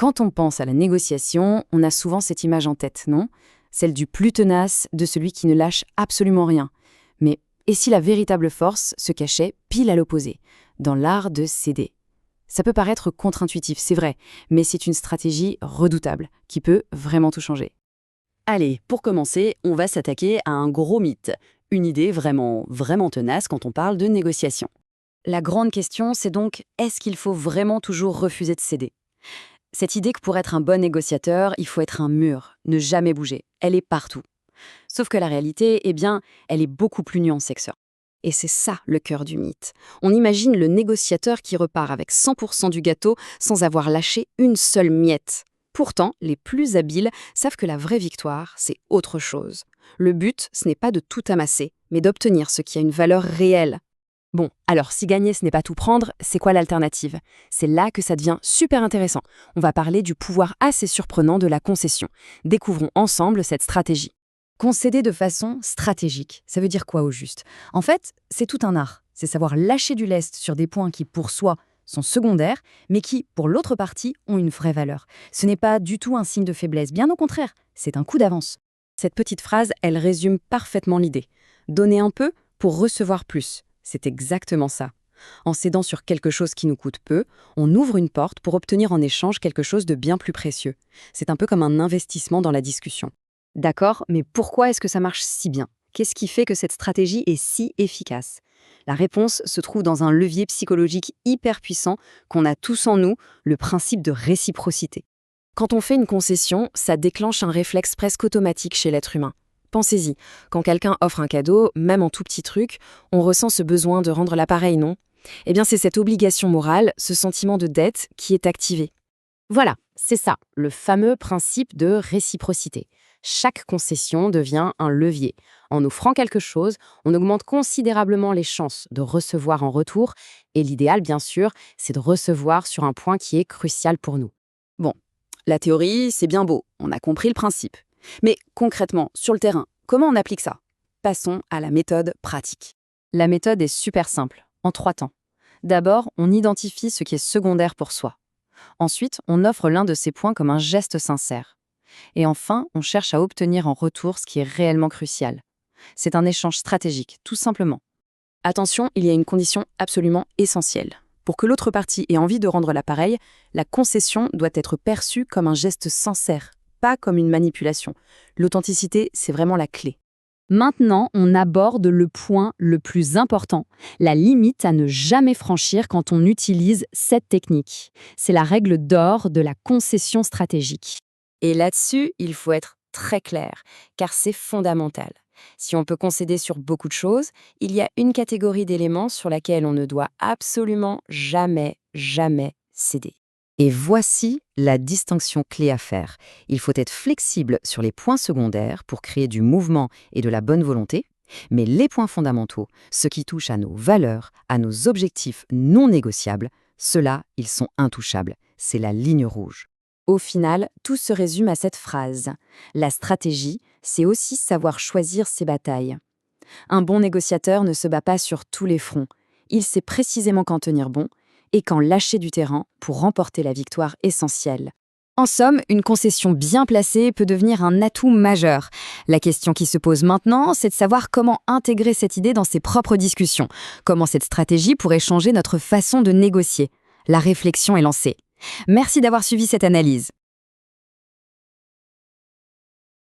Quand on pense à la négociation, on a souvent cette image en tête, non? Celle du plus tenace, de celui qui ne lâche absolument rien. Mais et si la véritable force se cachait pile à l'opposé, dans l'art de céder? Ça peut paraître contre-intuitif, c'est vrai, mais c'est une stratégie redoutable, qui peut vraiment tout changer. Allez, pour commencer, on va s'attaquer à un gros mythe, une idée vraiment tenace quand on parle de négociation. La grande question, c'est donc, est-ce qu'il faut vraiment toujours refuser de céder? Cette idée que pour être un bon négociateur, il faut être un mur, ne jamais bouger, elle est partout. Sauf que la réalité, eh bien, elle est beaucoup plus nuancée que ça. Et c'est ça le cœur du mythe. On imagine le négociateur qui repart avec 100% du gâteau sans avoir lâché une seule miette. Pourtant, les plus habiles savent que la vraie victoire, c'est autre chose. Le but, ce n'est pas de tout amasser, mais d'obtenir ce qui a une valeur réelle. Bon, alors si gagner ce n'est pas tout prendre, c'est quoi l'alternative? C'est là que ça devient super intéressant. On va parler du pouvoir assez surprenant de la concession. Découvrons ensemble cette stratégie. Concéder de façon stratégique, ça veut dire quoi au juste? En fait, c'est tout un art. C'est savoir lâcher du lest sur des points qui, pour soi, sont secondaires, mais qui, pour l'autre partie, ont une vraie valeur. Ce n'est pas du tout un signe de faiblesse, bien au contraire, c'est un coup d'avance. Cette petite phrase, elle résume parfaitement l'idée. Donner un peu pour recevoir plus. C'est exactement ça. En cédant sur quelque chose qui nous coûte peu, on ouvre une porte pour obtenir en échange quelque chose de bien plus précieux. C'est un peu comme un investissement dans la discussion. D'accord, mais pourquoi est-ce que ça marche si bien? Qu'est-ce qui fait que cette stratégie est si efficace? La réponse se trouve dans un levier psychologique hyper puissant qu'on a tous en nous, le principe de réciprocité. Quand on fait une concession, ça déclenche un réflexe presque automatique chez l'être humain. Pensez-y, quand quelqu'un offre un cadeau, même en tout petit truc, on ressent ce besoin de rendre l'appareil, non? Eh bien, c'est cette obligation morale, ce sentiment de dette qui est activé. Voilà, c'est ça, le fameux principe de réciprocité. Chaque concession devient un levier. En offrant quelque chose, on augmente considérablement les chances de recevoir en retour, et l'idéal, bien sûr, c'est de recevoir sur un point qui est crucial pour nous. Bon, la théorie, c'est bien beau, on a compris le principe. Mais concrètement, sur le terrain, comment on applique ça? Passons à la méthode pratique. La méthode est super simple, en 3 temps. D'abord, on identifie ce qui est secondaire pour soi. Ensuite, on offre l'un de ces points comme un geste sincère. Et enfin, on cherche à obtenir en retour ce qui est réellement crucial. C'est un échange stratégique, tout simplement. Attention, il y a une condition absolument essentielle. Pour que l'autre partie ait envie de rendre l'appareil, la concession doit être perçue comme un geste sincère, pas comme une manipulation. L'authenticité, c'est vraiment la clé. Maintenant, on aborde le point le plus important, la limite à ne jamais franchir quand on utilise cette technique. C'est la règle d'or de la concession stratégique. Et là-dessus, il faut être très clair, car c'est fondamental. Si on peut concéder sur beaucoup de choses, il y a une catégorie d'éléments sur laquelle on ne doit absolument jamais céder. Et voici la distinction clé à faire. Il faut être flexible sur les points secondaires pour créer du mouvement et de la bonne volonté, mais les points fondamentaux, ceux qui touchent à nos valeurs, à nos objectifs non négociables, ceux-là, ils sont intouchables. C'est la ligne rouge. Au final, tout se résume à cette phrase. La stratégie, c'est aussi savoir choisir ses batailles. Un bon négociateur ne se bat pas sur tous les fronts. Il sait précisément quand tenir bon et quand lâcher du terrain pour remporter la victoire essentielle. En somme, une concession bien placée peut devenir un atout majeur. La question qui se pose maintenant, c'est de savoir comment intégrer cette idée dans ses propres discussions. Comment cette stratégie pourrait changer notre façon de négocier. La réflexion est lancée. Merci d'avoir suivi cette analyse.